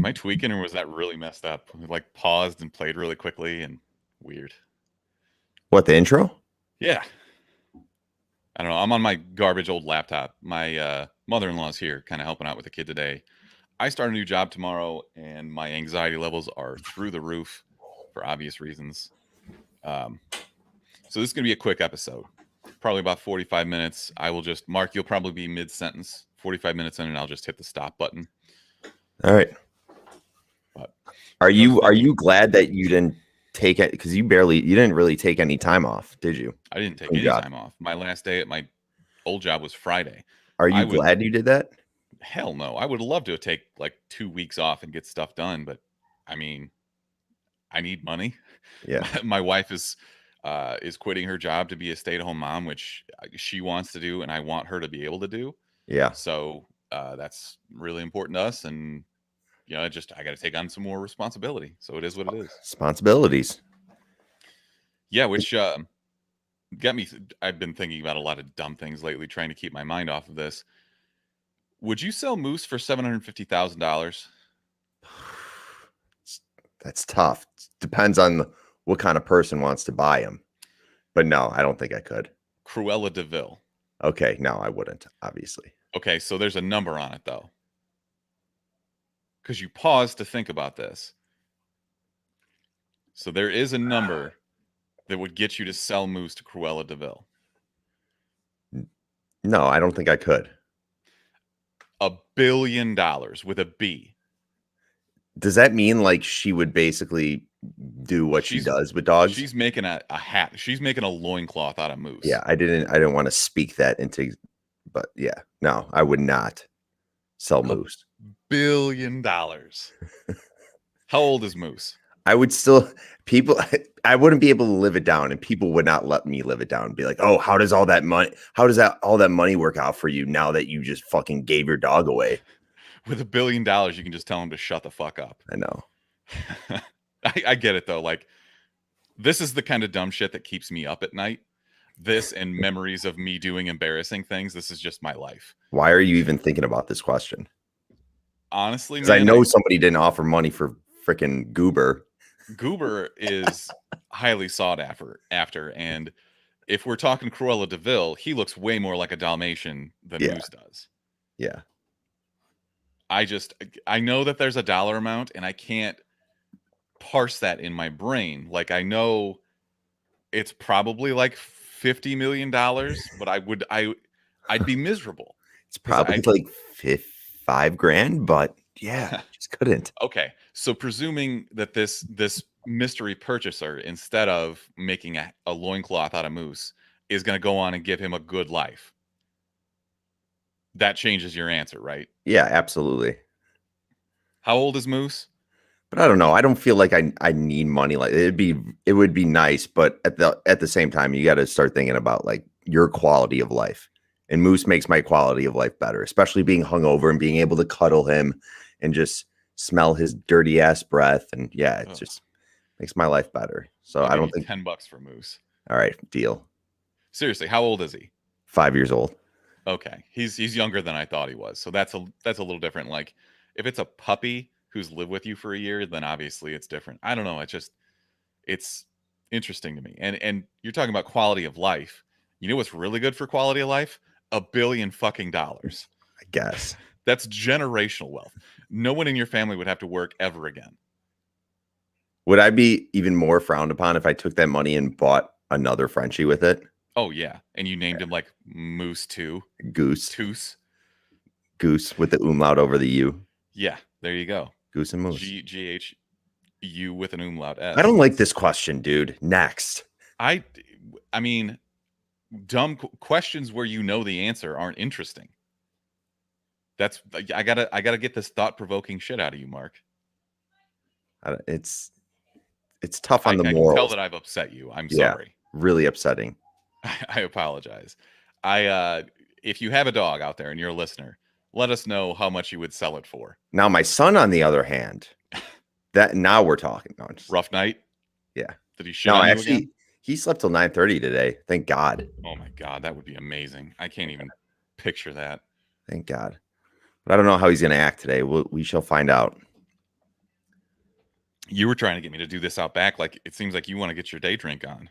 Am I tweaking or was that really messed up? Like paused and played really quickly and weird. What, the intro? Yeah. I don't know. I'm on my garbage old laptop. My mother-in-law's here kind of helping out with the kid today. I start a new job tomorrow and my anxiety levels are through the roof for obvious reasons. So this is going to be a quick episode. Probably about 45 minutes. I will just, Mark, you'll probably be mid-sentence, 45 minutes in, and I'll just hit the stop button. All right. But are you glad that you didn't take it? Because you didn't really take any time off, did you? I didn't take any time off. My last day at my old job was Friday. Are you glad you did that? Hell no. I would love to take like 2 weeks off and get stuff done, but I mean, I need money. Yeah. My wife is quitting her job to be a stay-at-home mom, which she wants to do and I want her to be able to do. Yeah. So that's really important to us, and you know, I got to take on some more responsibility. So it is what it is. Responsibilities. Yeah, which got me. I've been thinking about a lot of dumb things lately, trying to keep my mind off of this. Would you sell moose for $750,000? That's tough. Depends on what kind of person wants to buy them. But no, I don't think I could. Cruella DeVille. Okay, no, I wouldn't, obviously. Okay, so there's a number on it, though. Because you paused to think about this. So there is a number that would get you to sell moose to Cruella DeVille. No, I don't think I could. $1 billion with a B. Does that mean like she would basically do what she does with dogs? She's making a hat. She's making a loincloth out of moose. Yeah, I didn't want to speak that into, but yeah, no, I would not sell moose. $1 billion. How old is moose? I wouldn't be able to live it down, and people would not let me live it down and be like, oh, how does all that money work out for you now that you just fucking gave your dog away? With $1 billion, you can just tell him to shut the fuck up. I know. I get it though. Like, this is the kind of dumb shit that keeps me up at night. This and memories of me doing embarrassing things. This is just my life. Why are you even thinking about this question? Honestly, because I know somebody didn't offer money for freaking Goober. Goober is highly sought after, and if we're talking Cruella DeVille, he looks way more like a Dalmatian than Moose does. Yeah. I know that there's a dollar amount, and I can't parse that in my brain. Like, I know it's probably like $50 million, but I'd be miserable. It's probably like $5,000, but yeah, just couldn't. Okay, so presuming that this mystery purchaser, instead of making a loincloth out of moose, is going to go on and give him a good life, that changes your answer, right? Yeah, absolutely. How old is moose? But I don't know. I don't feel like I need money. Like it would be nice, but at the same time, you got to start thinking about like your quality of life. And moose makes my quality of life better, especially being hungover and being able to cuddle him and just smell his dirty ass breath. And yeah, it just makes my life better. So I don't think $10 for moose. All right, deal. Seriously, how old is he? 5 years old. Okay, he's younger than I thought he was. So that's a little different. Like, if it's a puppy who's lived with you for a year, then obviously it's different. I don't know. It's interesting to me. And you're talking about quality of life. You know what's really good for quality of life? $1 billion fucking dollars. I guess. That's generational wealth. No one in your family would have to work ever again. Would I be even more frowned upon if I took that money and bought another Frenchie with it? Oh, yeah. And you named him like Moose 2. Goose. Toos. Goose with the umlaut over the U. Yeah, there you go. Goose and Moose. GHU with an umlaut S. I don't like this question, dude. Next. I mean, dumb questions where you know the answer aren't interesting. I gotta get this thought-provoking shit out of you, Mark. It's tough on the morals. I can tell that I've upset you. I'm sorry. Really upsetting. I apologize. If you have a dog out there and you're a listener, let us know how much you would sell it for. Now, my son, on the other hand, now we're talking. No, rough night. Yeah. Did he shit on you again? He slept till 9:30 today. Thank God. Oh my God, that would be amazing. I can't even picture that. Thank God. But I don't know how he's going to act today. We shall find out. You were trying to get me to do this out back. Like, it seems like you want to get your day drink on.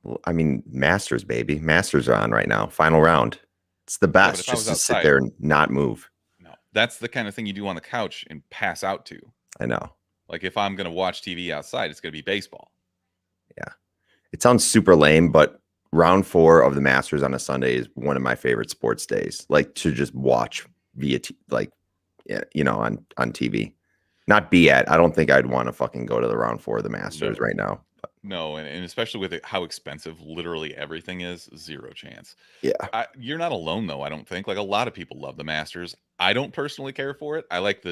Well, I mean, Masters, baby. Masters are on right now. Final round. It's the Yeah, but best if I was just to sit outside, there and not move. no, that's the kind of thing you do on the couch and pass out to. I know. Like, if I'm going to watch TV outside, it's going to be baseball. Yeah. It sounds super lame, but round 4 of the Masters on a Sunday is one of my favorite sports days. Like to just watch via on TV. Not be at. I don't think I'd want to fucking go to the round 4 of the Masters right now. No, and especially with how expensive literally everything is, zero chance. Yeah. You're not alone though, I don't think. Like, a lot of people love the Masters. I don't personally care for it. I like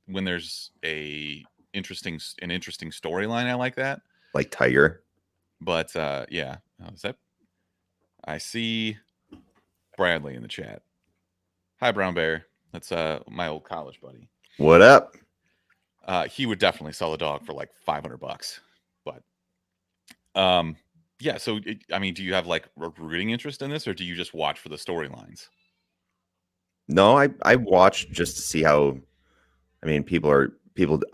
when there's an interesting storyline. I like that. Like Tiger. But yeah, I see Bradley in the chat. Hi, Brown Bear. That's my old college buddy. What up? He would definitely sell a dog for like $500. But yeah. So I mean, do you have like a rooting interest in this, or do you just watch for the storylines? No, I watched just to see how. I mean, people.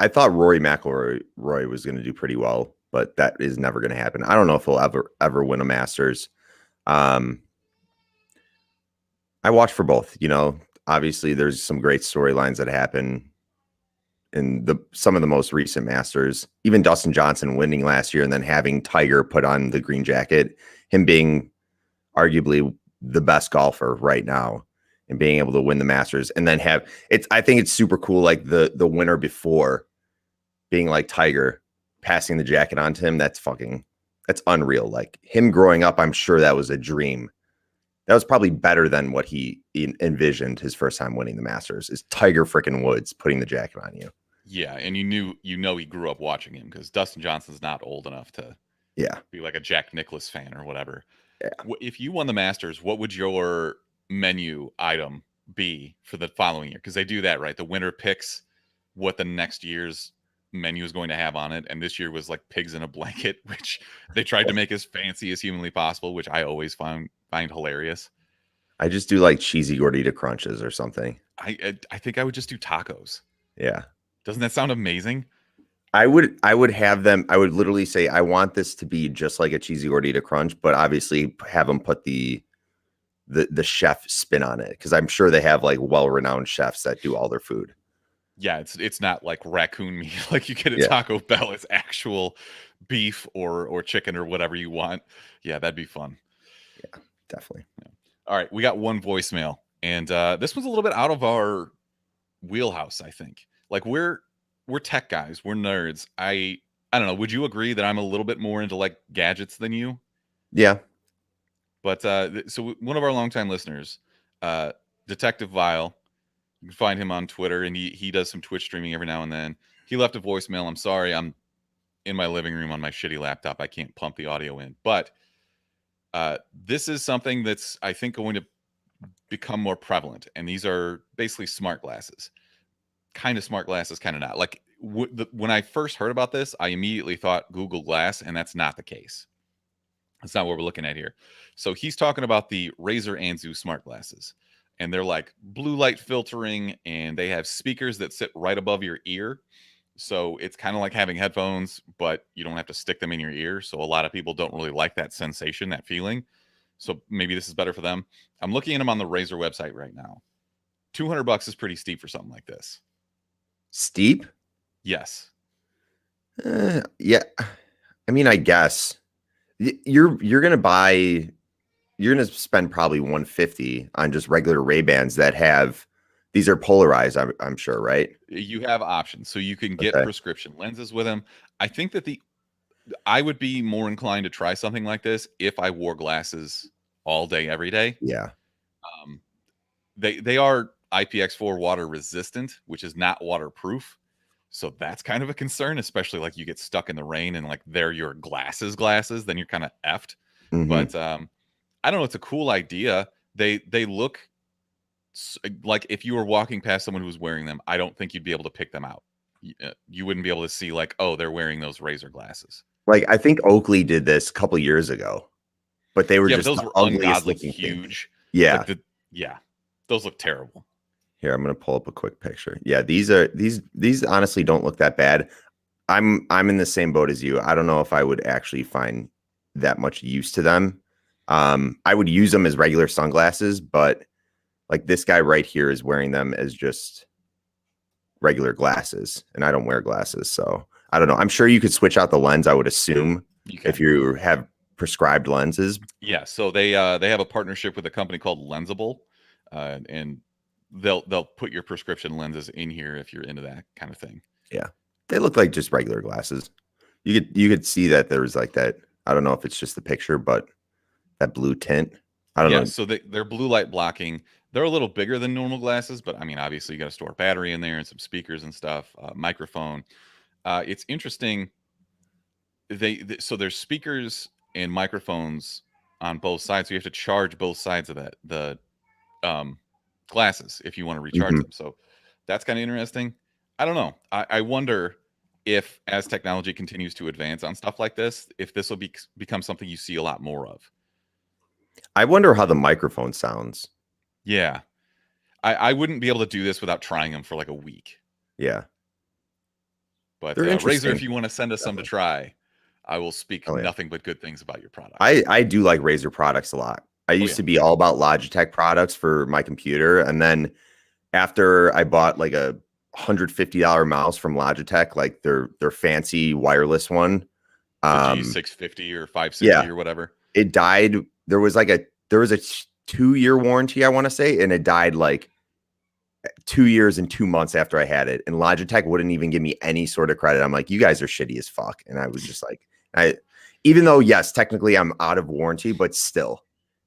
I thought Rory McIlroy was going to do pretty well, but that is never going to happen. I don't know if he'll ever win a Masters. I watch for both. Obviously, there's some great storylines that happen in some of the most recent Masters. Even Dustin Johnson winning last year, and then having Tiger put on the green jacket, him being arguably the best golfer right now, and being able to win the Masters, and then I think it's super cool. Like the winner before being like Tiger, passing the jacket on to him. That's unreal. Like him growing up, I'm sure that was a dream. That was probably better than what he envisioned his first time winning the Masters, is Tiger freaking Woods putting the jacket on you. Yeah, and he grew up watching him, because Dustin Johnson's not old enough to be like a Jack Nicklaus fan or whatever. Yeah. If you won the Masters, what would your menu item be for the following year? Because they do that, right? The winner picks what the next year's menu is going to have on it, and this year was like pigs in a blanket, which they tried to make as fancy as humanly possible, which I always find hilarious. I just do like cheesy gordita crunches or something. I think I would just do tacos. Yeah. Doesn't that sound amazing? I would have them. I would literally say, I want this to be just like a cheesy gordita crunch, but obviously have them put the chef spin on it, because I'm sure they have like well-renowned chefs that do all their food. Yeah, it's not like raccoon meat like you get at Taco Bell. It's actual beef or chicken or whatever you want. Yeah, that'd be fun. Yeah, definitely. Yeah. All right, we got one voicemail, and this was a little bit out of our wheelhouse, I think. Like, we're tech guys, we're nerds. I don't know. Would you agree that I'm a little bit more into like gadgets than you? Yeah. But so one of our longtime listeners, Detective Vile, you can find him on Twitter, and he does some Twitch streaming every now and then. He left a voicemail. I'm sorry, I'm in my living room on my shitty laptop. I can't pump the audio in. But this is something that's, I think, going to become more prevalent. And these are basically smart glasses. Kind of smart glasses, kind of not. Like, when I first heard about this, I immediately thought Google Glass, and that's not the case. That's not what we're looking at here. So he's talking about the Razer Anzu smart glasses. And they're like blue light filtering, and they have speakers that sit right above your ear. So it's kind of like having headphones, but you don't have to stick them in your ear. So a lot of people don't really like that sensation, that feeling. So maybe this is better for them. I'm looking at them on the Razer website right now. $200 is pretty steep for something like this. Steep? Yes. Yeah. I mean, I guess you're gonna spend probably $150 on just regular Ray-Bans that have, these are polarized, I'm sure, right? You have options, so you can get prescription lenses with them. I think that I would be more inclined to try something like this if I wore glasses all day, every day. Yeah. They are IPX4 water resistant, which is not waterproof. So that's kind of a concern, especially like you get stuck in the rain and like they're your glasses, then you're kind of effed. Mm-hmm. But I don't know. It's a cool idea. They look like, if you were walking past someone who was wearing them, I don't think you'd be able to pick them out. You wouldn't be able to see like, oh, they're wearing those Razer glasses. Like, I think Oakley did this a couple years ago, but they were just those were ugliest ungodly looking huge. Yeah. Like those look terrible. Here, I'm going to pull up a quick picture. Yeah, these honestly don't look that bad. I'm in the same boat as you. I don't know if I would actually find that much use to them. I would use them as regular sunglasses, but like this guy right here is wearing them as just regular glasses, and I don't wear glasses, so I don't know. I'm sure you could switch out the lens, I would assume, You if can. you have prescribed lenses. Yeah, so they have a partnership with a company called Lensable, and they'll put your prescription lenses in here if you're into that kind of thing. Yeah, they look like just regular glasses. You could see that there's like that. I don't know if it's just the picture, but that blue tint. I don't Yeah, know. so they're blue light blocking. They're a little bigger than normal glasses, but I mean, obviously, you got to store a battery in there and some speakers and stuff, microphone. It's interesting. So there's speakers and microphones on both sides, so you have to charge both sides of the um, glasses if you want to recharge Mhm. them. So that's kind of interesting. I don't know. I wonder if as technology continues to advance on stuff like this, if this will become something you see a lot more of. I wonder how the microphone sounds. Yeah. I wouldn't be able to do this without trying them for like a week. Yeah, But they're Razer, if interesting. you want to send us some to Definitely. try, I will speak Oh yeah. nothing but good things about your product. I do like Razer products a lot. I Oh used yeah. to be all about Logitech products for my computer, and then after I bought like a $150 mouse from Logitech, like their fancy wireless one, The um, G650 or 560 yeah, or whatever. it died. There was a 2-year warranty, I want to say, and it died like 2 years and 2 months after I had it. And Logitech wouldn't even give me any sort of credit. I'm like, you guys are shitty as fuck. And I was just like, even though yes, technically I'm out of warranty, but still,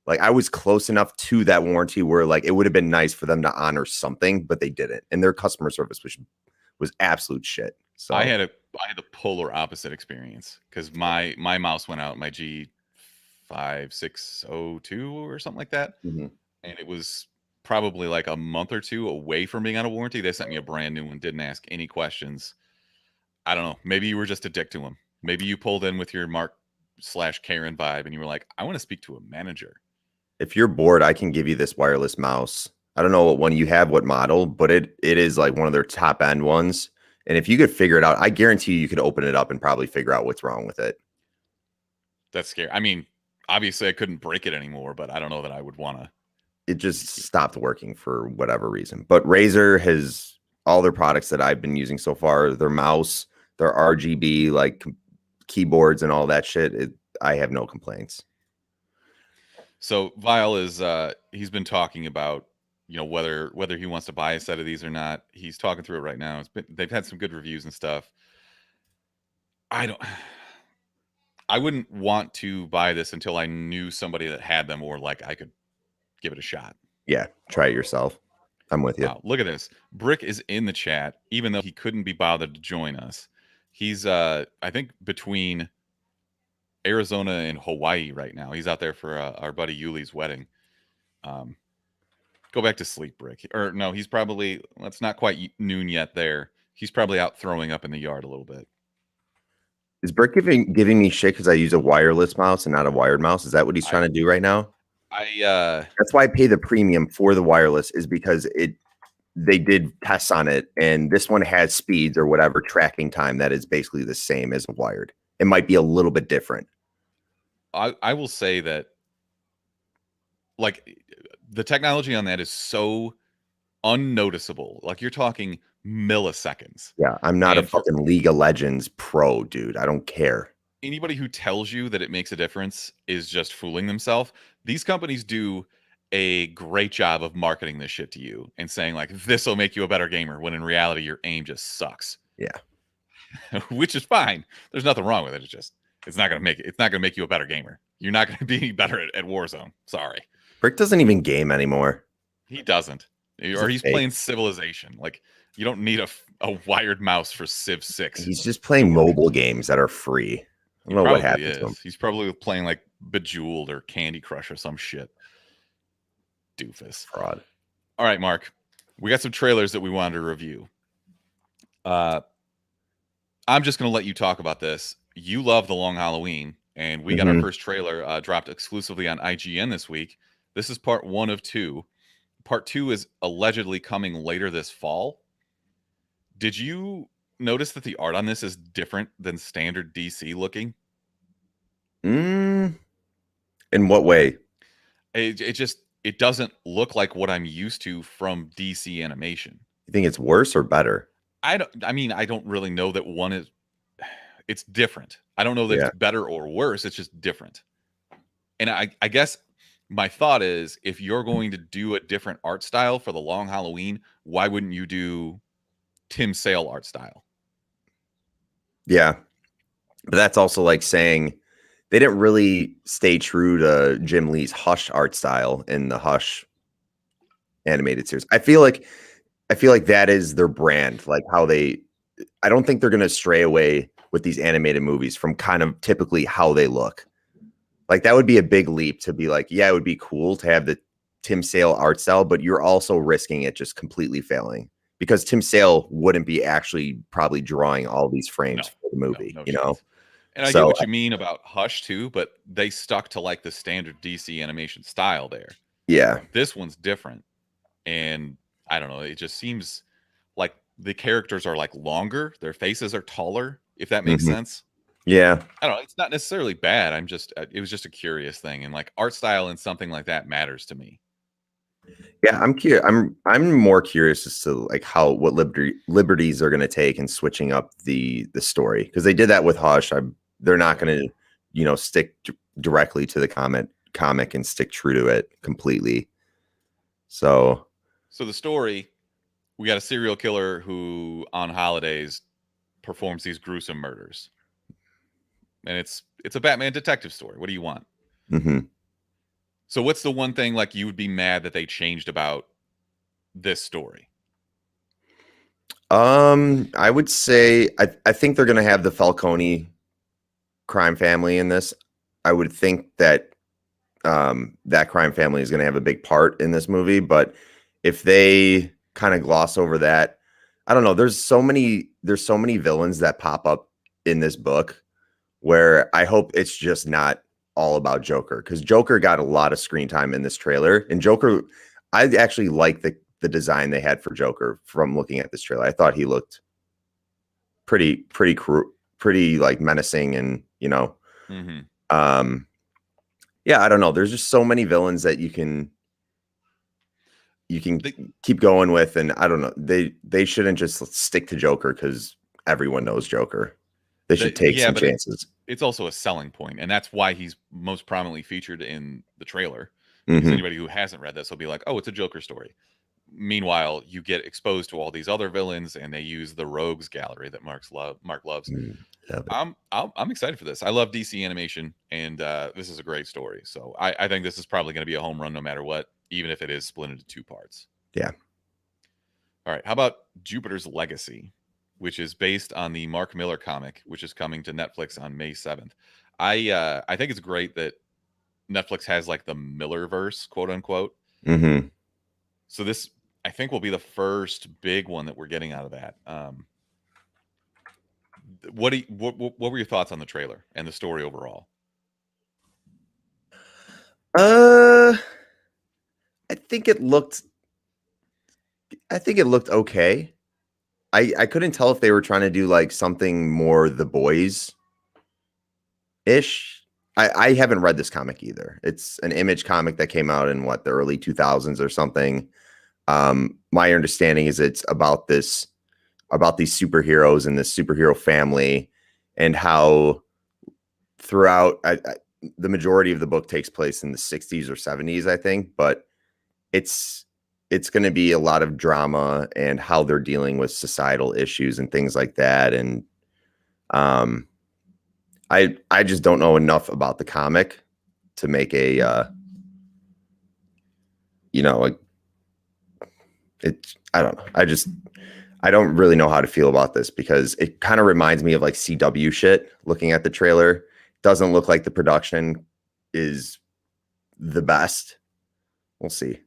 like I was close enough to that warranty where like it would have been nice for them to honor something, but they didn't. And their customer service was absolute shit. I So had the polar opposite experience because my mouse went out, my G5602 or something like that, mhm. and it was probably like a month or two away from being out of warranty. They sent me a brand new one, didn't ask any questions. I don't know. Maybe you were just a dick to him. Maybe you pulled in with your Mark/Karen vibe, and you were like, "I want to speak to a manager." If you're bored, I can give you this wireless mouse. I don't know what one you have, what model, but it is like one of their top end ones. And if you could figure it out, I guarantee you could open it up and probably figure out what's wrong with it. That's scary. I mean, obviously, I couldn't break it anymore, but I don't know that I would want to. It just stopped working for whatever reason. But Razer has all their products that I've been using so far, their mouse, their RGB, like keyboards and all that shit. I have no complaints. So Vile is he's been talking about whether he wants to buy a set of these or not. He's talking through it right now. They've had some good reviews and stuff. I don't. I wouldn't want to buy this until I knew somebody that had them or like I could give it a shot. Yeah, try it yourself. I'm with you. Wow, look at this. Brick is in the chat, even though he couldn't be bothered to join us. He's I think between Arizona and Hawaii right now. He's out there for our buddy Yuli's wedding. Um, go back to sleep, Brick. Or no, he's probably it's not quite noon yet there. He's probably out throwing up in the yard a little bit. Is Brick giving me shit because I use a wireless mouse and not a wired mouse? Is that what he's trying to do right now? That's why I pay the premium for the wireless, is because they did tests on it, and this one has speeds or whatever tracking time that is basically the same as a wired. It might be a little bit different. I will say that like the technology on that is so unnoticeable. Like you're talking milliseconds. Yeah, I'm not a And for fucking League of Legends pro, dude. I don't care. anybody who tells you that it makes a difference is just fooling themselves. These companies do a great job of marketing this shit to you and saying like this will make you a better gamer when in reality your aim just sucks. Yeah. Which is fine. There's nothing wrong with it. It's not gonna make you a better gamer. You're not gonna be better at Warzone. Sorry. Brick doesn't even game anymore. He doesn't. Or he's playing Civilization. Like you don't need a wired mouse for Civ 6. He's just playing mobile games that are free. I don't know what happened to him. He's probably playing like Bejeweled or Candy Crush or some shit. Doofus. Fraud. All right, Mark. We got some trailers that we wanted to review. I'm just going to let you talk about this. You love The Long Halloween, and we got our first trailer dropped exclusively on IGN this week. This is part 1 of 2. Part 2 is allegedly coming later this fall. Did you notice that the art on this is different than standard DC looking? Mm, in what way? It just it doesn't look like what I'm used to from DC animation. You think it's worse or better? I mean, I don't really know that one is it's different. I don't know that it's Yeah. better or worse, it's just different. And I guess my thought is if you're going to do a different art style for the Long Halloween, why wouldn't you do Tim Sale art style? Yeah. But that's also like saying they didn't really stay true to Jim Lee's Hush art style in the Hush animated series. I feel like that is their brand, like how they I don't think they're going to stray away with these animated movies from kind of typically how they look. Like that would be a big leap to be like, yeah, it would be cool to have the Tim Sale art style, but you're also risking it just completely failing because Tim Sale wouldn't be actually probably drawing all these No, frames for the movie, no you know? chance. And I get So what you mean about Hush too, but they stuck to like the standard DC animation style there. yeah. This one's different. And I don't know, it just seems like the characters are like longer, their faces are taller, if that makes Mhm. sense. Yeah. I don't know, it's not necessarily bad. I'm just it was just a curious thing and like art style and something like that matters to me. Yeah, I'm curious. I'm more curious as to like how what liberties are going to take in switching up the story because they did that with Hush. They're not going to stick directly to the comic and stick true to it completely. So So the story, we got a serial killer who on holidays performs these gruesome murders. And it's a Batman detective story. What do you want? mhm. So what's the one thing like you would be mad that they changed about this story? I would say I think they're going to have the Falcone crime family in this. I would think that that crime family is going to have a big part in this movie. But if they kind of gloss over that, I don't know. There's so many villains that pop up in this book where I hope it's just not all about Joker because Joker got a lot of screen time in this trailer. And Joker, I actually like the design they had for Joker from looking at this trailer. I thought he looked pretty like menacing and Mm-hmm. um yeah, I don't know. There's just so many villains that you can They, keep going with, and I don't know. They shouldn't just stick to Joker because everyone knows Joker. They should take yeah, some but chances. it's also a selling point, and that's why he's most prominently featured in the trailer. Because Hmm. anybody who hasn't read this will be like, "Oh, it's a Joker story." Meanwhile, you get exposed to all these other villains, and they use the rogues gallery that Mark loves. Love it. I'm excited for this. I love DC animation, and this is a great story. So I think this is probably going to be a home run no matter what, even if it is split into two parts. Yeah. All right, how about Jupiter's Legacy, which is based on the Mark Millar comic, which is coming to Netflix on May 7th. I think it's great that Netflix has like the Millerverse, quote unquote. Hmm. So this I think will be the first big one that we're getting out of that. What were your thoughts on the trailer and the story overall? Uh, I think it looked. I think it looked okay. I couldn't tell if they were trying to do like something more The Boys ish. I haven't read this comic either. It's an Image comic that came out in what the early 2000s or something. My understanding is it's about these superheroes and this superhero family and how throughout the majority of the book takes place in the 60s or 70s, I think, but it's going to be a lot of drama and how they're dealing with societal issues and things like that. And um, I just don't know enough about the comic to make a like it. I don't know. I don't really know how to feel about this because it kind of reminds me of like CW shit. Looking at the trailer, doesn't look like the production is the best. We'll see.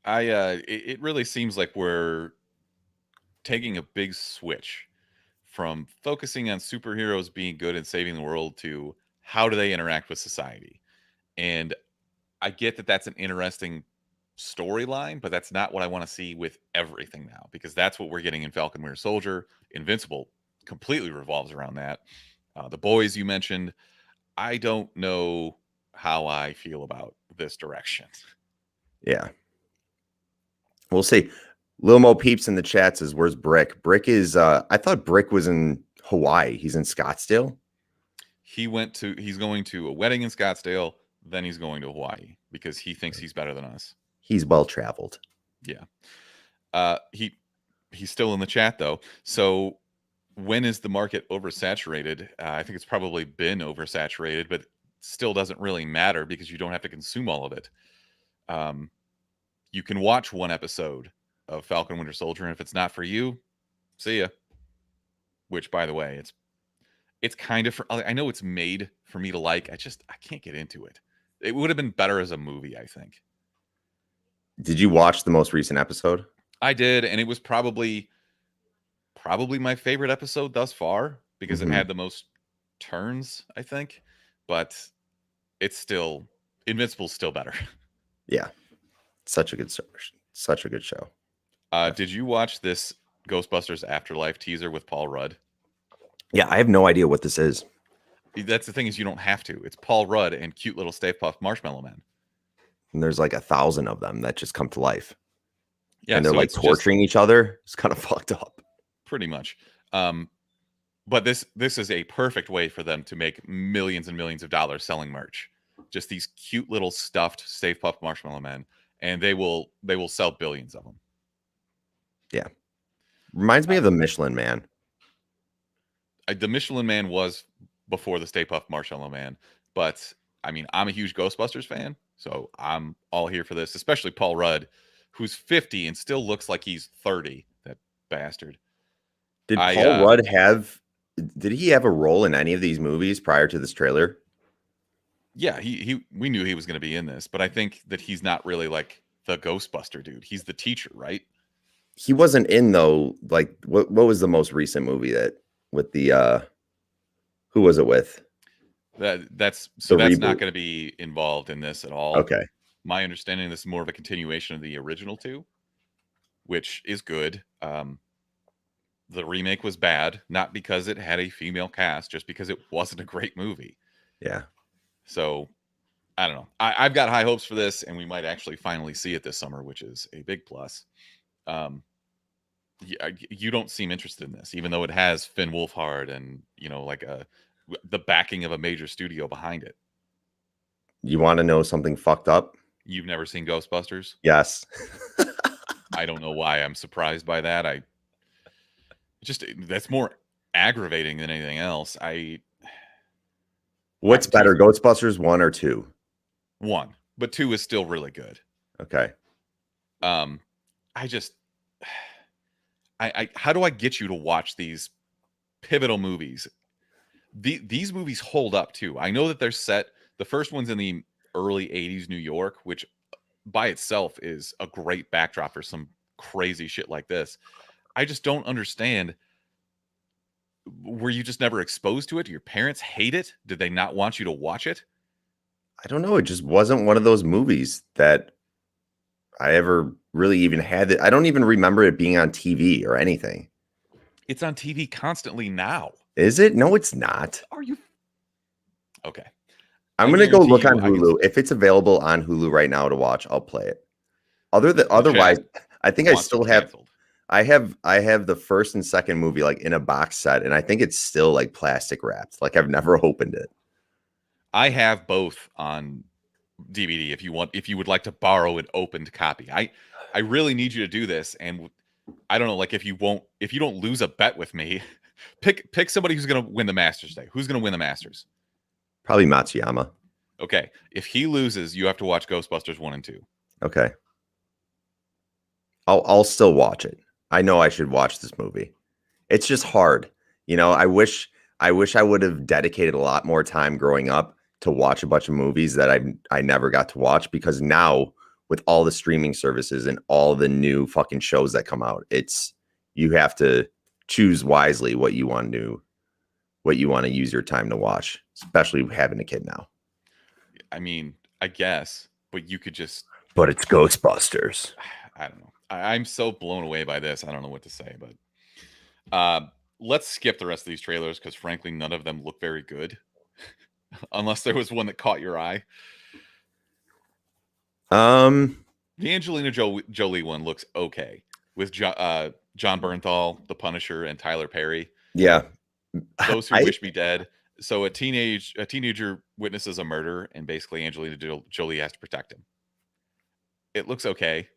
It really seems like we're taking a big switch from focusing on superheroes being good and saving the world to how do they interact with society. And I get that that's an interesting storyline, but that's not what I want to see with everything now, because that's what we're getting in Falcon Winter Soldier. Invincible completely revolves around that. The Boys you mentioned, I don't know how I feel about this direction. Yeah. We'll see. Lil Mo Peeps in the chat says, where's Brick? Brick is, I thought Brick was in Hawaii. He's in Scottsdale. He's going to a wedding in Scottsdale, then he's going to Hawaii because he thinks he's better than us. He's well traveled. Yeah. He's still in the chat though. So when is the market oversaturated? I think it's probably been oversaturated, but still doesn't really matter because you don't have to consume all of it. You can watch one episode of Falcon Winter Soldier, and if it's not for you, see ya. Which, by the way, it's kind of I know it's made for me to like. I can't get into it. It would have been better as a movie, I think. Did you watch the most recent episode? I did, and it was probably my favorite episode thus far because it had the most turns, I think. But it's still Invincible's still better. Yeah, such a good show. Did you watch this Ghostbusters Afterlife teaser with Paul Rudd? Yeah, I have no idea what this is. That's the thing, is you don't have to. It's Paul Rudd and cute little Stay Puft Marshmallow Men. And there's like 1,000 of them that just come to life. Yeah, and they're so like torturing each other. It's kind of fucked up. Pretty much. But this is a perfect way for them to make millions and millions of dollars selling merch. Just these cute little stuffed Stay Puft Marshmallow Men, and they will sell billions of them. Yeah. Reminds me of the Michelin Man. The Michelin Man was before the Stay Puft Marshmallow Man, but I mean, I'm a huge Ghostbusters fan, so I'm all here for this, especially Paul Rudd, who's 50 and still looks like he's 30, that bastard. Did Paul Rudd did he have a role in any of these movies prior to this trailer? Yeah, we knew he was going to be in this, but I think that he's not really like the Ghostbuster dude. He's the teacher, right? He wasn't in though. Like what was the most recent movie that with the who was it with? That's reboot. Not going to be involved in this at all. Okay. My understanding, this is more of a continuation of the original two, which is good. The remake was bad, not because it had a female cast, just because it wasn't a great movie. Yeah. So I don't know. I've got high hopes for this, and we might actually finally see it this summer, which is a big plus. You don't seem interested in this, even though it has Finn Wolfhard and like the backing of a major studio behind it. You want to know something fucked up? You've never seen Ghostbusters? Yes. I don't know why I'm surprised by that. That's more aggravating than anything else. What's better, Ghostbusters 1 or 2? 1, but 2 is still really good. Okay. How do I get you to watch these pivotal movies? These movies hold up too. I know that they're set. The first one's in the early 80s New York, which by itself is a great backdrop for some crazy shit like this. I just don't understand. Were you just never exposed to it? Do your parents hate it? Did they not want you to watch it? I don't know. It just wasn't one of those movies that I ever really even had it. I don't even remember it being on TV or anything. It's on TV constantly now. Is it? No, it's not. Are you? Okay. I'm going to go look on Hulu. If it's available on Hulu right now to watch, I'll play it. Otherwise, I think I still have. I have the first and second movie like in a box set, and I think it's still like plastic wrapped. Like I've never opened it. I have both on DVD if you would like to borrow an opened copy. I really need you to do this, and I don't know, like if you don't lose a bet with me, pick somebody who's going to win the Masters today. Who's going to win the Masters? Probably Matsuyama. Okay. If he loses, you have to watch Ghostbusters 1 and 2. Okay. I'll still watch it. I know I should watch this movie. It's just hard. I wish I would have dedicated a lot more time growing up to watch a bunch of movies that I never got to watch, because now with all the streaming services and all the new fucking shows that come out, you have to choose wisely what you want to use your time to watch, especially having a kid now. I mean, I guess, but you could just But it's Ghostbusters. I don't know. I'm so blown away by this. I don't know what to say, but let's skip the rest of these trailers because frankly, none of them look very good. Unless there was one that caught your eye. The Angelina Jolie one looks okay with John Bernthal, The Punisher, and Tyler Perry. Yeah. Those Who Wish Me Dead. So a teenager witnesses a murder, and basically Angelina Jolie has to protect him. It looks okay.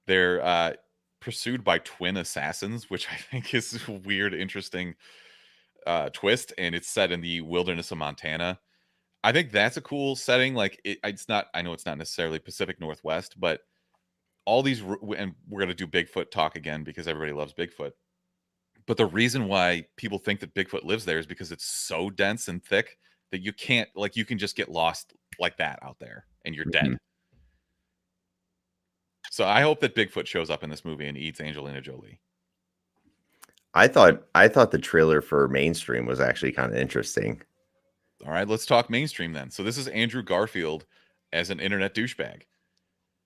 They're pursued by twin assassins, which I think is a weird, interesting twist, and it's set in the wilderness of Montana. I think that's a cool setting. Like it's not. I know it's not necessarily Pacific Northwest, but all these, and we're gonna do Bigfoot talk again because everybody loves Bigfoot. But the reason why people think that Bigfoot lives there is because it's so dense and thick that you can't, like, you can just get lost like that out there and you're dead. So I hope that Bigfoot shows up in this movie and eats Angelina Jolie. I thought the trailer for Mainstream was actually kind of interesting. All right, let's talk Mainstream then. So this is Andrew Garfield as an internet douchebag.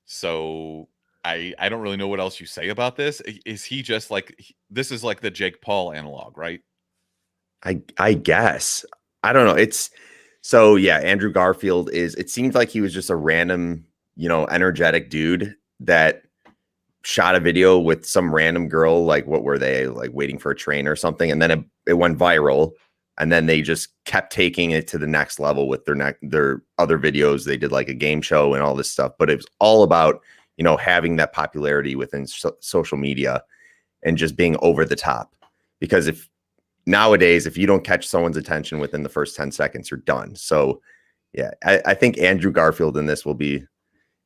So I don't really know what else you say about this. Is he just like, this is like the Jake Paul analog, right? I guess. I don't know. It's so, yeah, Andrew Garfield it seems like he was just a random, energetic dude that shot a video with some random girl. Like, what were they, like, waiting for a train or something? And then it went viral. And then they just kept taking it to the next level with their other videos. They did like a game show and all this stuff, but it was all about, having that popularity within social media and just being over the top. Because nowadays, if you don't catch someone's attention within the first 10 seconds, you're done. So yeah, I think Andrew Garfield in this will be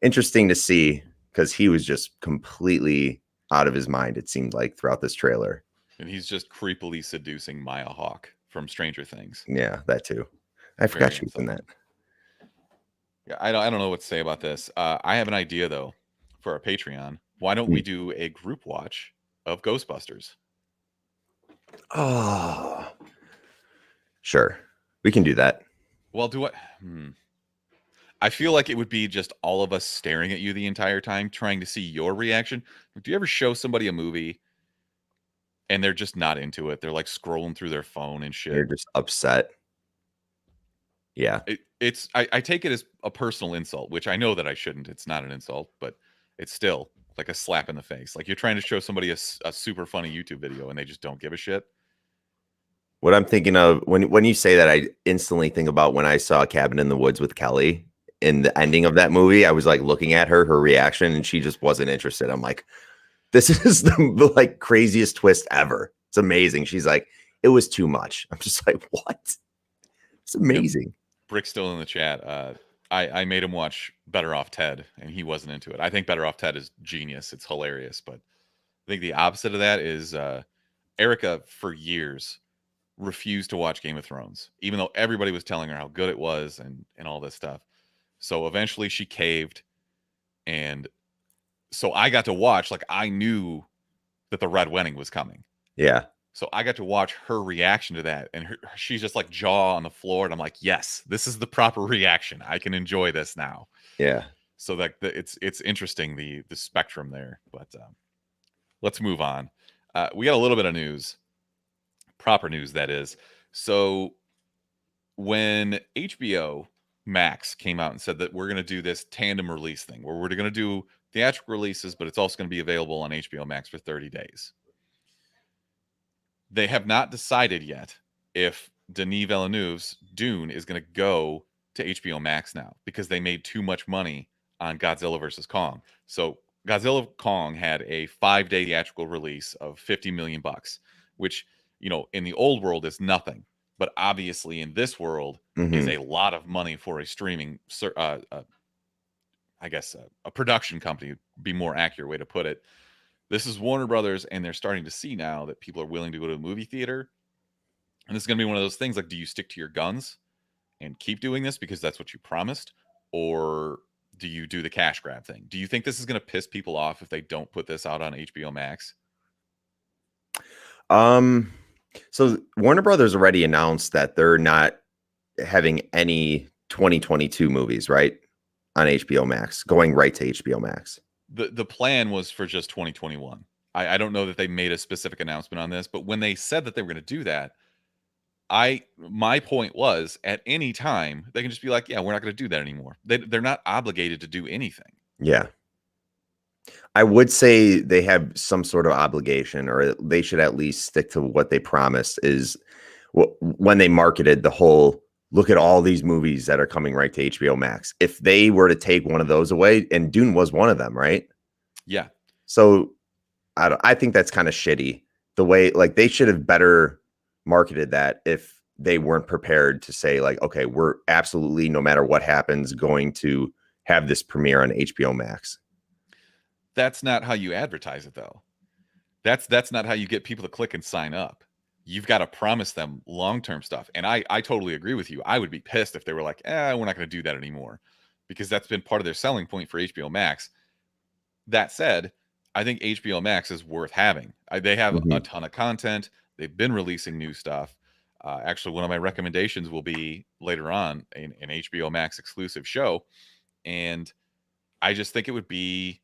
interesting to see because he was just completely out of his mind, it seemed like, throughout this trailer. And he's just creepily seducing Maya Hawke from Stranger Things. Yeah, that too. I forgot she was in that. Yeah, I don't know what to say about this. I have an idea though for our Patreon. Why don't we do a group watch of Ghostbusters? Oh, sure, we can do that. Well, I feel like it would be just all of us staring at you the entire time, trying to see your reaction. Do you ever show somebody a movie and they're just not into it? They're like scrolling through their phone and shit. They're just upset. Yeah. I take it as a personal insult, which I know that I shouldn't. It's not an insult, but it's still like a slap in the face. Like you're trying to show somebody a super funny YouTube video and they just don't give a shit. What I'm thinking of when you say that, I instantly think about when I saw Cabin in the Woods with Kelly. In the ending of that movie, I was like looking at her reaction, and she just wasn't interested. I'm like, this is the like craziest twist ever. It's amazing. She's like, it was too much. I'm just like, what? It's amazing. Yep. Brick's still in the chat. I made him watch Better Off Ted, and he wasn't into it. I think Better Off Ted is genius. It's hilarious, but I think the opposite of that is Erica for years refused to watch Game of Thrones, even though everybody was telling her how good it was and all this stuff. So eventually she caved, and so I got to watch, like, I knew that the Red Wedding was coming. Yeah. So I got to watch her reaction to that, and she's just like jaw on the floor, and I'm like, yes, this is the proper reaction. I can enjoy this now. Yeah. So that it's interesting, the spectrum there, but let's move on. We got a little bit of news, proper news that is. So when HBO Max came out and said that we're going to do this tandem release thing where we're going to do theatrical releases, but it's also going to be available on HBO Max for 30 days. They have not decided yet if Denis Villeneuve's Dune is going to go to HBO Max now because they made too much money on Godzilla vs. Kong. So Godzilla Kong had a 5-day theatrical release of $50 million, which, in the old world is nothing. But obviously in this world is a lot of money for a streaming, I guess a production company would be more accurate way to put it. This is Warner Brothers, and they're starting to see now that people are willing to go to a movie theater. And this is going to be one of those things like, do you stick to your guns and keep doing this because that's what you promised? Or do you do the cash grab thing? Do you think this is going to piss people off if they don't put this out on HBO Max? So Warner Brothers already announced that they're not having any 2022 movies, right? on HBO Max, going right to HBO Max. The plan was for just 2021. I don't know that they made a specific announcement on this, but when they said that they were going to do that, my point was at any time they can just be like, yeah, we're not going to do that anymore. They're not obligated to do anything. Yeah. I would say they have some sort of obligation, or they should at least stick to what they promised. Is when they marketed the whole, look at all these movies that are coming right to HBO Max. If they were to take one of those away, and Dune was one of them, right? Yeah. So I think that's kind of shitty. The way, like, they should have better marketed that if they weren't prepared to say, like, okay, we're absolutely, no matter what happens, going to have this premiere on HBO Max. That's not how you advertise it, though. That's not how you get people to click and sign up. You've got to promise them long-term stuff. And I totally agree with you. I would be pissed if they were like, we're not going to do that anymore, because that's been part of their selling point for HBO Max. That said, I think HBO Max is worth having. They have a ton of content. They've been releasing new stuff. Actually, one of my recommendations will be later on an HBO Max exclusive show. And I just think it would be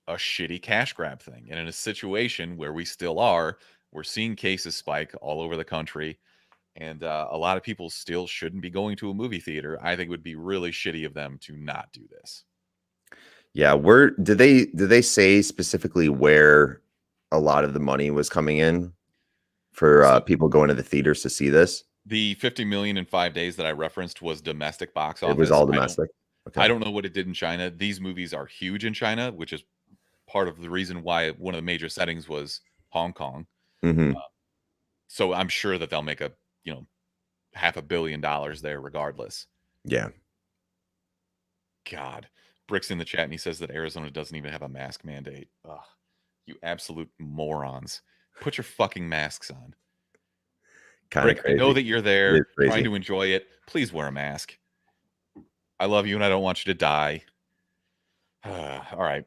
a shitty cash grab thing. And in a situation where we still are, we're seeing cases spike all over the country, and a lot of people still shouldn't be going to a movie theater. I think it would be really shitty of them to not do this. Yeah, where did they say specifically where a lot of the money was coming in for people going to the theaters to see this? The 50 million in 5 days that I referenced was domestic box office. It was all domestic. I don't know what it did in China. These movies are huge in China, which is part of the reason why one of the major settings was Hong Kong. So I'm sure that they'll make a, $500 million there regardless. Yeah. God. Brick's in the chat and he says that Arizona doesn't even have a mask mandate. Ugh, you absolute morons. Put your fucking masks on. Brick, I know that you're there trying to enjoy it. Please wear a mask. I love you and I don't want you to die. All right.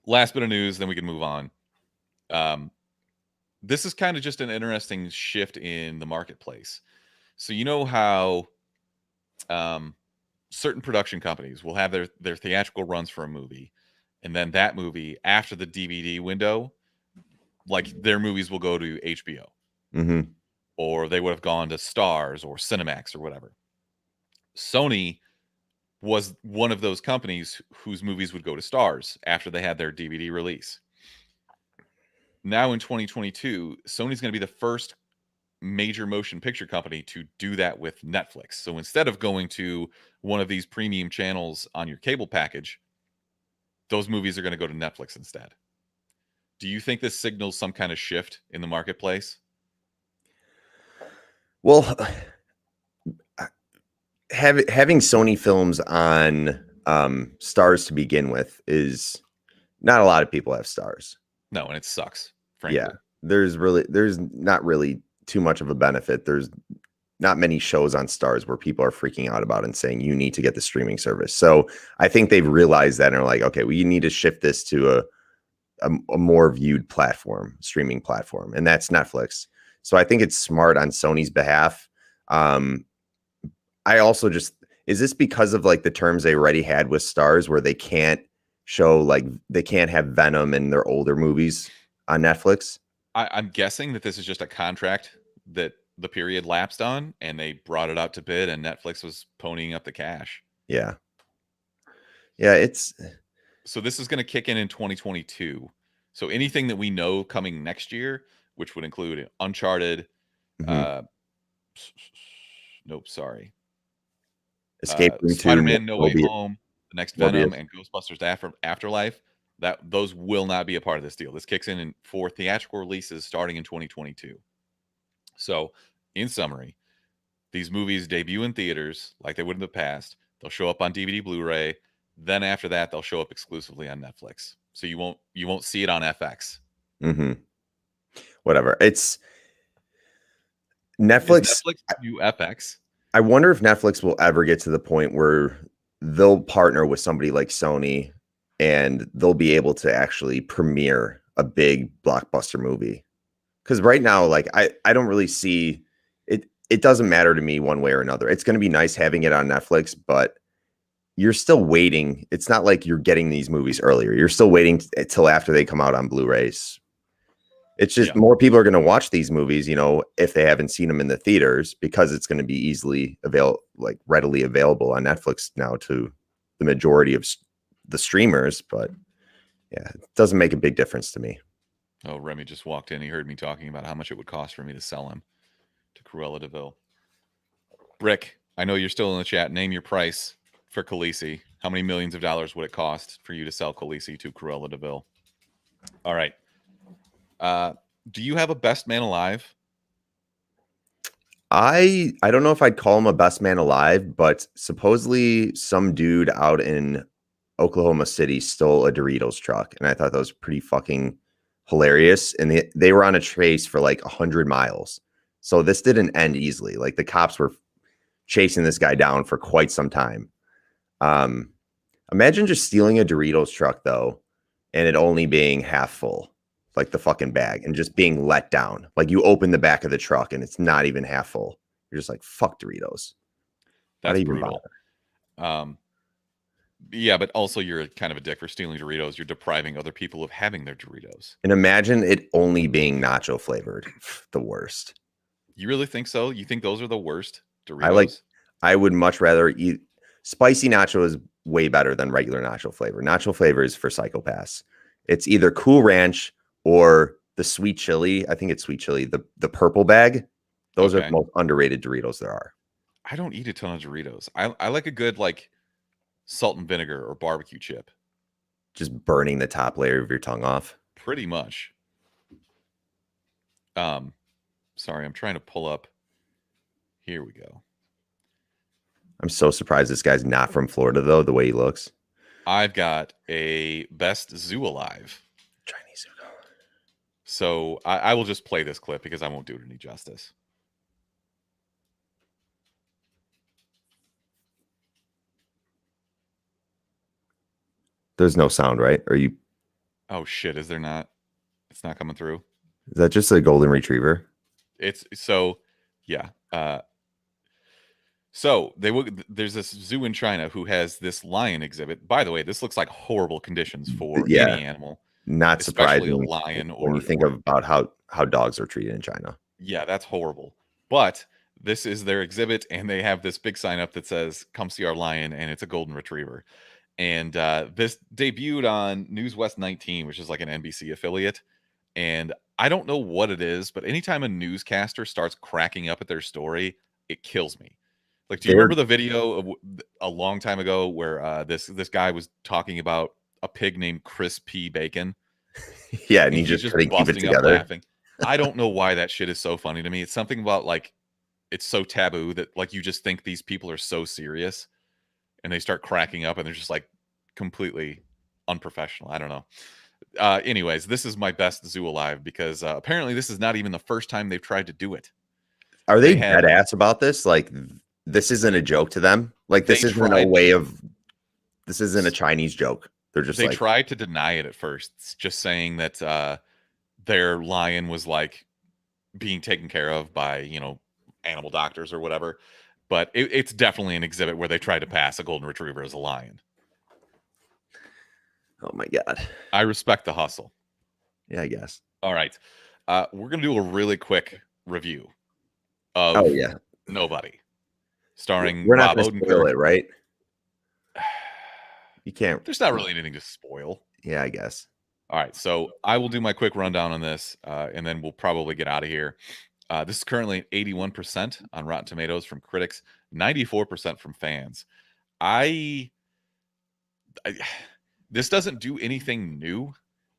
Last bit of news, then we can move on. This is kind of just an interesting shift in the marketplace. So you know how certain production companies will have their theatrical runs for a movie, and then that movie, after the DVD window, like their movies will go to HBO. Or they would have gone to Stars or Cinemax or whatever. Sony was one of those companies whose movies would go to Stars after they had their DVD release. Now in 2022, Sony's going to be the first major motion picture company to do that with Netflix. So instead of going to one of these premium channels on your cable package, those movies are going to go to Netflix instead. Do you think this signals some kind of shift in the marketplace? Well, having Sony films on Stars to begin with is not a lot of people have Stars. No, and it sucks, frankly. Yeah, there's not really too much of a benefit. There's not many shows on Stars where people are freaking out about and saying you need to get the streaming service. So I think they've realized that and are like, okay, we need to shift this to a more viewed platform, streaming platform, and that's Netflix. So I think it's smart on Sony's behalf. I also is this because of like the terms they already had with Stars where they can't show, like, they can't have Venom in their older movies on Netflix? I'm guessing that this is just a contract that the period lapsed on, and they brought it out to bid, and Netflix was ponying up the cash. Yeah. Yeah, so this is going to kick in 2022. So anything that we know coming next year, which would include Uncharted, Escape Room 2, Spider-Man No Way Home, the next Venom, and Ghostbusters Afterlife, those will not be a part of this deal. This kicks in for theatrical releases starting in 2022. So, in summary, these movies debut in theaters like they would in the past. They'll show up on DVD, Blu-ray. Then after that, they'll show up exclusively on Netflix. So you won't see it on FX. Whatever. It's Netflix. Is Netflix do FX? I wonder if Netflix will ever get to the point where they'll partner with somebody like Sony and they'll be able to actually premiere a big blockbuster movie. Because right now, like, I don't really see it. It doesn't matter to me one way or another. It's going to be nice having it on Netflix, but you're still waiting. It's not like you're getting these movies earlier. You're still waiting till after they come out on Blu-rays. It's just more people are going to watch these movies, you know, if they haven't seen them in the theaters, because it's going to be readily available on Netflix now to the majority of the streamers. But yeah, it doesn't make a big difference to me. Oh, Remy just walked in. He heard me talking about how much it would cost for me to sell him to Cruella DeVille. Rick, I know you're still in the chat. Name your price for Khaleesi. How many millions of dollars would it cost for you to sell Khaleesi to Cruella DeVille? All right. Do you have a best man alive? I don't know if I'd call him a best man alive, but supposedly some dude out in Oklahoma City stole a Doritos truck, and I thought that was pretty fucking hilarious. And they were on a chase for like 100 miles, so this didn't end easily. Like the cops were chasing this guy down for quite some time. Imagine just stealing a Doritos truck though, and it only being half full. Like the fucking bag, and just being let down. Like you open the back of the truck and it's not even half full. You're just like, fuck Doritos. That's brutal. Yeah, but also you're kind of a dick for stealing Doritos. You're depriving other people of having their Doritos. And imagine it only being nacho flavored. The worst. You really think so? You think those are the worst Doritos? I would much rather eat spicy nacho is way better than regular nacho flavor. Nacho flavor is for psychopaths. It's either Cool Ranch or the sweet chili. I think it's sweet chili. The purple bag. Those are the most underrated Doritos there are. I don't eat a ton of Doritos. I like a good like salt and vinegar or barbecue chip. Just burning the top layer of your tongue off. Pretty much. Sorry, I'm trying to pull up. Here we go. I'm so surprised this guy's not from Florida though, the way he looks. I've got a best zoo alive. Chinese zoo. So I will just play this clip because I won't do it any justice. There's no sound, right? Are you? Oh shit! Is there not? It's not coming through. Is that just a golden retriever? It's so, yeah. So there's this zoo in China who has this lion exhibit. By the way, this looks like horrible conditions for any animal. Not surprising. A lion, when you think about how dogs are treated in China. Yeah, that's horrible. But this is their exhibit, and they have this big sign up that says, "Come see our lion," and it's a golden retriever. And this debuted on News West 19, which is like an NBC affiliate. And I don't know what it is, but anytime a newscaster starts cracking up at their story, it kills me. Like, do you remember the video of a long time ago where this guy was talking about a pig named Chris P. Bacon? Yeah, and he just couldn't keep it together. Laughing. I don't know why that shit is so funny to me. It's something about like it's so taboo that like you just think these people are so serious, and they start cracking up, and they're just like completely unprofessional. I don't know. Anyways, this is my best zoo alive because apparently this is not even the first time they've tried to do it. Are they dead ass about this? Like, this isn't a joke to them. Like, this isn't a way of. This isn't a Chinese joke. They're just. They tried to deny it at first, just saying that their lion was like being taken care of by animal doctors or whatever. But it's definitely an exhibit where they tried to pass a golden retriever as a lion. Oh my God. I respect the hustle. Yeah, I guess. All right. We're going to do a really quick review of Nobody, starring We're not Bob going to spoil it, right? You can't. There's not really anything to spoil. Yeah, I guess. All right. So I will do my quick rundown on this, and then we'll probably get out of here. This is currently 81% on Rotten Tomatoes from critics, 94% from fans. This doesn't do anything new.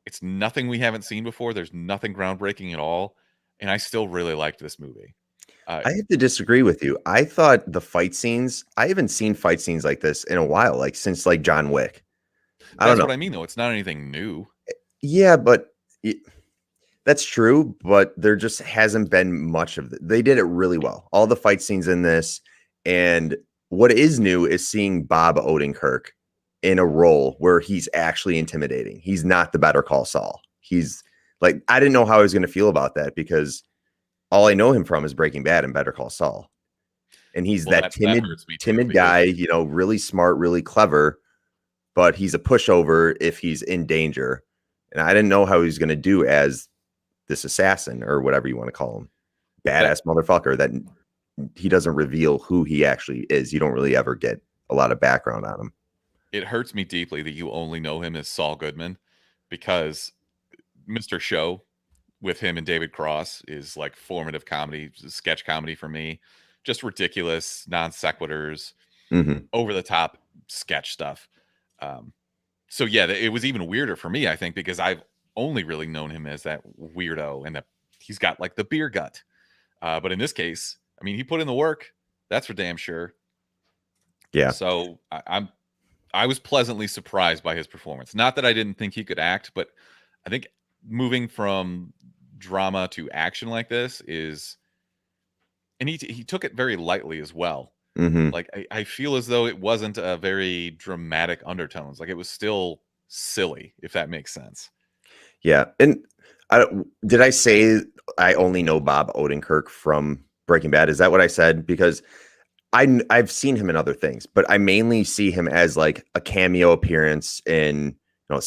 It's nothing we haven't seen before. There's nothing groundbreaking at all. And I still really liked this movie. I have to disagree with you. I thought the fight scenes, I haven't seen fight scenes like this in a while, like since like John Wick. I don't know. That's what I mean, though. It's not anything new. Yeah, but that's true. But there just hasn't been much of it. They did it really well. All the fight scenes in this. And what is new is seeing Bob Odenkirk in a role where he's actually intimidating. He's not the Better Call Saul. He's like, I didn't know how I was going to feel about that because all I know him from is Breaking Bad and Better Call Saul. And he's Well, that that hurts me too timid because guy, you know, really smart, really clever, but he's a pushover if he's in danger. And I didn't know how he's going to do as this assassin or whatever you want to call him. that Badass motherfucker that he doesn't reveal who he actually is. You don't really ever get a lot of background on him. it hurts me deeply that you only know him as Saul Goodman, because Mr. Show with him and David Cross is like formative comedy, sketch comedy for me. Just ridiculous, non sequiturs, Mm-hmm. over the top sketch stuff. Um, so yeah, it was even weirder for me, I think, because I've only really known him as that weirdo and that he's got like the beer gut. But in this case, I mean, he put in the work. That's for damn sure. Yeah. So I was pleasantly surprised by his performance. Not that I didn't think he could act, but I think moving from drama to action like this is, and he took it very lightly as well. Mm-hmm. Like I feel as though it wasn't a very dramatic undertones. Like it was still silly, if that makes sense. Yeah. And did I say I only know Bob Odenkirk from Breaking Bad? Is that what I said? Because I've seen him in other things, but I mainly see him as like a cameo appearance in, you know,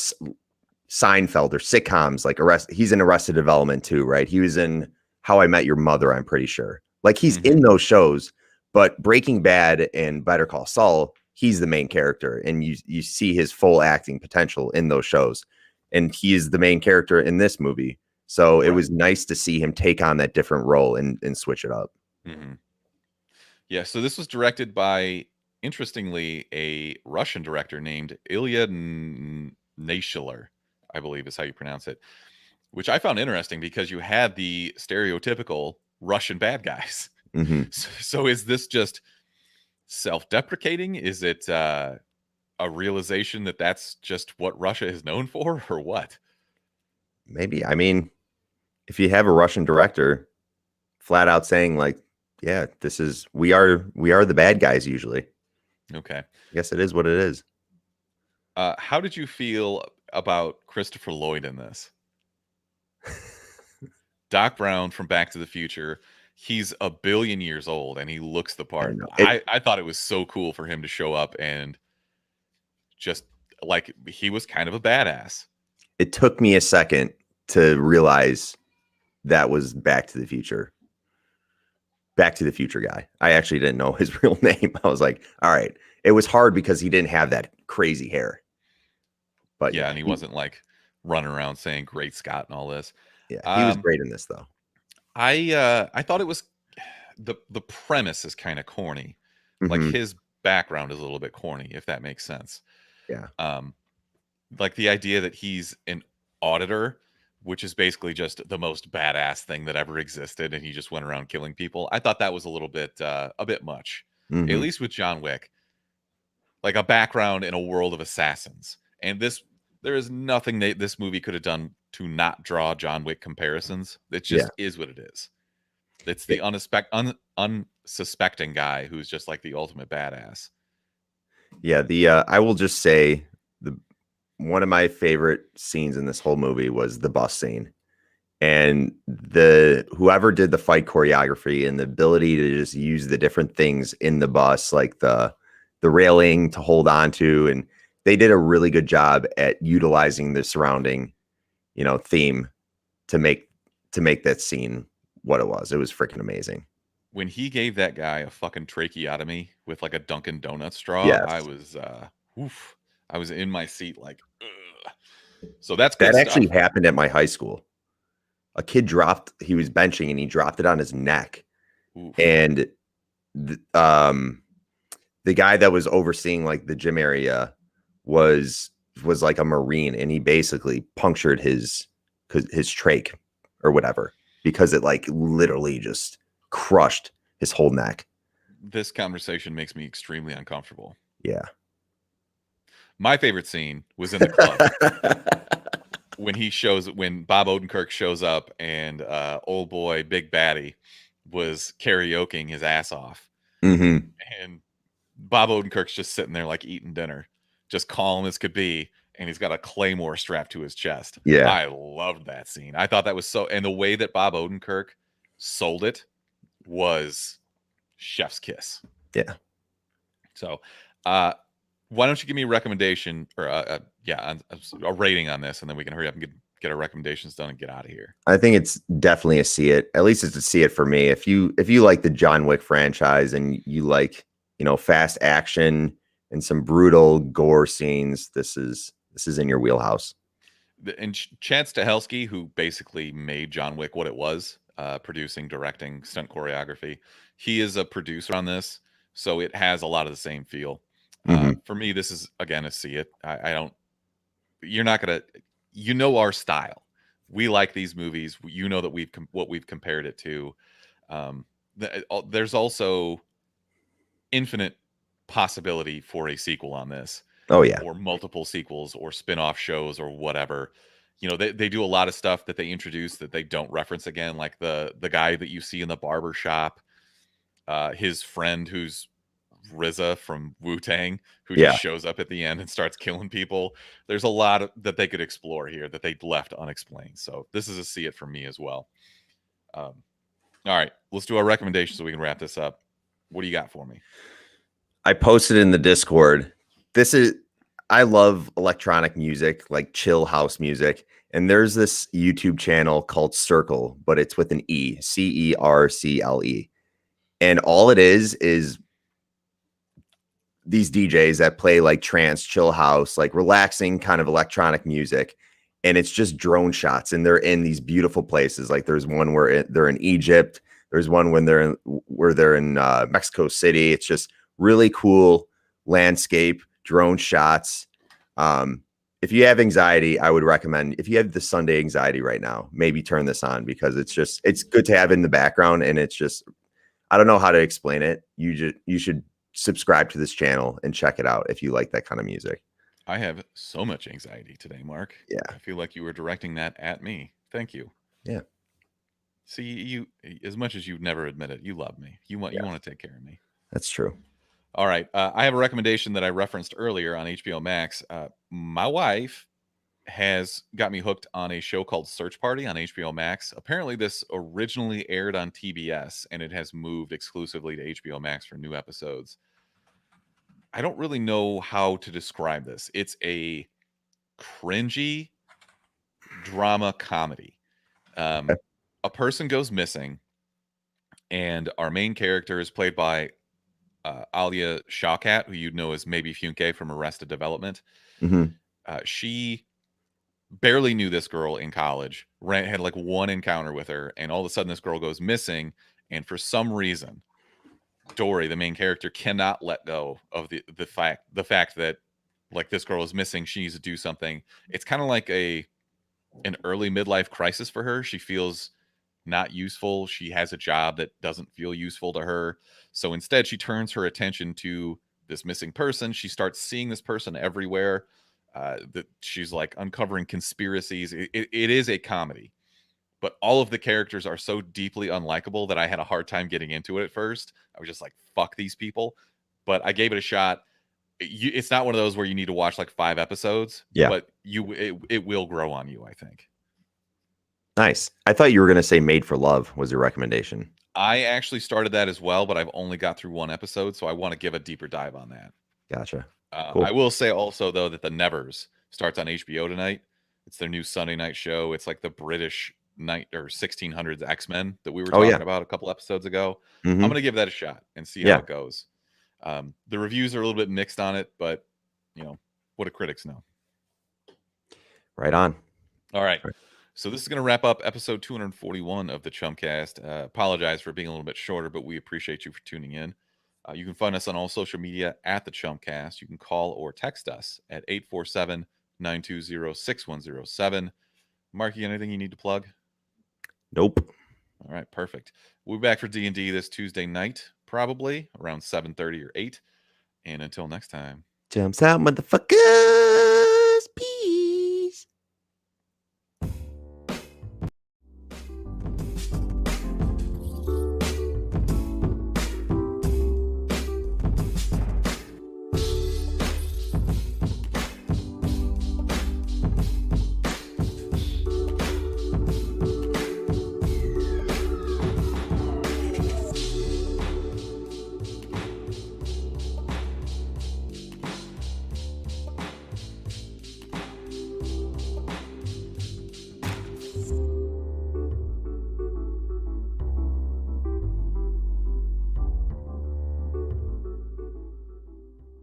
Seinfeld or sitcoms. Like he's in Arrested Development too, right? He was in How I Met Your Mother, I'm pretty sure. Like he's in those shows, but Breaking Bad and Better Call Saul, he's the main character, and you see his full acting potential in those shows, and he is the main character in this movie. So it was nice to see him take on that different role and switch it up. Mm-hmm. Yeah, so this was directed by, interestingly, a Russian director named Ilya Naishuller, I believe is how you pronounce it, which I found interesting because you had the stereotypical Russian bad guys. Mm-hmm. So is this just self-deprecating? Is it a realization that that's just what Russia is known for, or what? Maybe. I mean, if you have a Russian director flat out saying like, yeah, we are the bad guys usually. Okay. I guess it is what it is. How did you feel about Christopher Lloyd in this? Doc Brown from Back to the Future. He's a billion years old and he looks the part. I thought it was so cool for him to show up and just like he was kind of a badass. It took me a second to realize that was Back to the Future guy. I actually didn't know his real name. I was like, all right. It was hard because he didn't have that crazy hair. But yeah, and he wasn't like running around saying "Great Scott" and all this. Yeah, he was great in this though. I thought it was the premise is kind of corny. Like his background is a little bit corny, if that makes sense. Yeah. Like the idea that he's an auditor, which is basically just the most badass thing that ever existed, and he just went around killing people. I thought that was a bit much, at least with John Wick. Like a background in a world of assassins, and there is nothing that this movie could have done to not draw John Wick comparisons. It just is what it is. It's the unsuspecting guy who's just like the ultimate badass. Yeah, I will just say one of my favorite scenes in this whole movie was the bus scene. And whoever did the fight choreography and the ability to just use the different things in the bus, like the railing to hold on to, and they did a really good job at utilizing the surrounding, you know, theme to make that scene what it was. It was freaking amazing. When he gave that guy a fucking tracheotomy with like a Dunkin' Donut straw, yes. I was in my seat like, ugh. So that's good that stuff. Actually happened at my high school. A kid he was benching and he dropped it on his neck. Oof. And the guy that was overseeing like the gym area was like a Marine, and he basically punctured his trach or whatever, because it like literally just crushed his whole neck. This conversation makes me extremely uncomfortable. Yeah. My favorite scene was in the club when Bob Odenkirk shows up and old boy Big Batty was karaokeing his ass off. And Bob Odenkirk's just sitting there like eating dinner, just calm as could be, and he's got a claymore strapped to his chest. Yeah. I loved that scene. I thought that was and the way that Bob Odenkirk sold it was chef's kiss. Yeah. So, why don't you give me a recommendation or a rating on this, and then we can hurry up and get our recommendations done and get out of here. I think it's definitely a see it. At least it's a see it for me. If you like the John Wick franchise and you like, fast action and some brutal gore scenes, this is in your wheelhouse. And Chad Stahelski, who basically made John Wick what it was, producing, directing, stunt choreography, he is a producer on this, so it has a lot of the same feel. For me, this is again a see it. I don't. You're not gonna. Our style. We like these movies. That what we've compared it to. There's also infinite possibility for a sequel on this. Oh yeah. Or multiple sequels or spin-off shows or whatever. They do a lot of stuff that they introduce that they don't reference again, like the guy that you see in the barber shop, his friend who's RZA from Wu-Tang, who just shows up at the end and starts killing people. There's a lot that they could explore here that they left unexplained. So this is a see it for me as well. All right, let's do our recommendations so we can wrap this up. What do you got for me? I posted in the Discord. I love electronic music, like chill house music. And there's this YouTube channel called Circle, but it's with an E, CERCLE. And all it is these DJs that play like trance, chill house, like relaxing kind of electronic music. And it's just drone shots. And they're in these beautiful places. Like there's one where they're in Egypt. There's one when they're in Mexico City. It's just really cool landscape, drone shots. If you have anxiety, I would recommend, if you have the Sunday anxiety right now, maybe turn this on, because it's good to have in the background. And it's just, I don't know how to explain it. You should subscribe to this channel and check it out if you like that kind of music. I have so much anxiety today, Mark. Yeah. I feel like you were directing that at me. Thank you. Yeah. See, you, as much as you've never admitted, you love me. You want to take care of me. That's true. All right. I have a recommendation that I referenced earlier on HBO Max. My wife has got me hooked on a show called Search Party on HBO Max. Apparently, this originally aired on TBS, and it has moved exclusively to HBO Max for new episodes. I don't really know how to describe this. It's a cringy drama comedy. A person goes missing, and our main character is played by Alia Shawkat, who you'd know as maybe Funke from Arrested Development. She barely knew this girl in college, had like one encounter with her, and all of a sudden this girl goes missing, and for some reason Dory, the main character, cannot let go of the fact that like this girl is missing. She needs to do something. It's kind of like an early midlife crisis for her. She feels not useful. She has a job that doesn't feel useful to her. So instead, she turns her attention to this missing person. She starts seeing this person everywhere. That she's like uncovering conspiracies. It is a comedy, but all of the characters are so deeply unlikable that I had a hard time getting into it at first. I was just like, fuck these people. But I gave it a shot. It's not one of those where you need to watch like 5 episodes. Yeah. But it will grow on you, I think. Nice. I thought you were going to say Made for Love was your recommendation. I actually started that as well, but I've only got through 1 episode, so I want to give a deeper dive on that. Gotcha. Cool. I will say also, though, that The Nevers starts on HBO tonight. It's their new Sunday night show. It's like the British night or 1600s X-Men that we were talking about a couple episodes ago. I'm going to give that a shot and see how it goes. The reviews are a little bit mixed on it, but what do critics know? Right on. All right. So this is going to wrap up episode 241 of the Chumpcast. Apologize for being a little bit shorter, but we appreciate you for tuning in. You can find us on all social media at the Chumpcast. You can call or text us at 847-920-6107. Mark, you got anything you need to plug? Nope. All right, perfect. We'll be back for D&D this Tuesday night, probably around 7:30 or 8. And until next time. Jumps out, motherfucker.